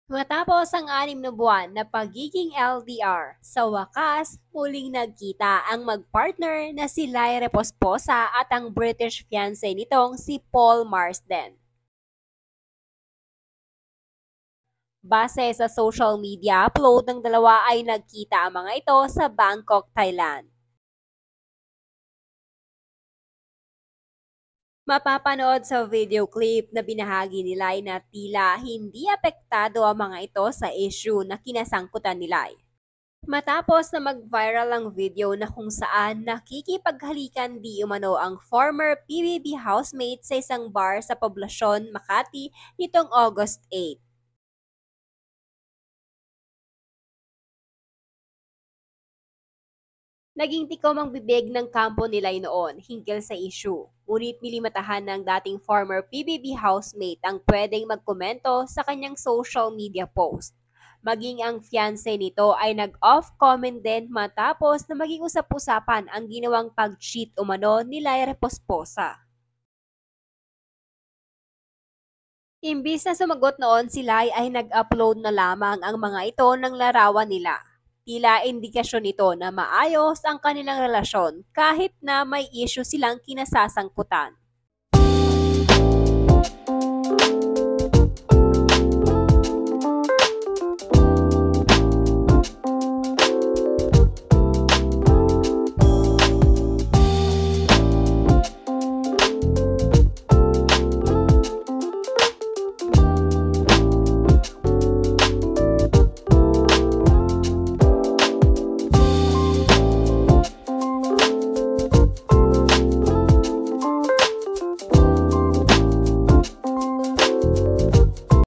Matapos ang 6 na buwan na pagiging LDR, sa wakas, muling nagkita ang magpartner na si Lyre Posposa at ang British fiancé nitong si Paul Marsden. Base sa social media upload ng dalawa ay nagkita ang mga ito sa Bangkok, Thailand. Mapapanood sa video clip na binahagi nila na tila hindi apektado ang mga ito sa issue na kinasangkutan nila. Matapos na mag-viral ang video na kung saan nakikipaghalikan di umano ang former PBB housemate sa isang bar sa poblasyon Makati nitong August 8. Naging tikom ang bibig ng kampo nila noon hinggil sa issue. Ngunit nilimatahan ng dating former PBB housemate ang pwedeng magkomento sa kanyang social media post. Maging ang fiancé nito ay nag-off comment din matapos na maging usap-usapan ang ginawang pag-cheat umano ni Lyre Posposa. Imbis na sumagot noon si Lai ay nag-upload na lamang ang mga ito ng larawan nila. Tila indikasyon nito na maayos ang kanilang relasyon kahit na may issue silang kinasasangkutan.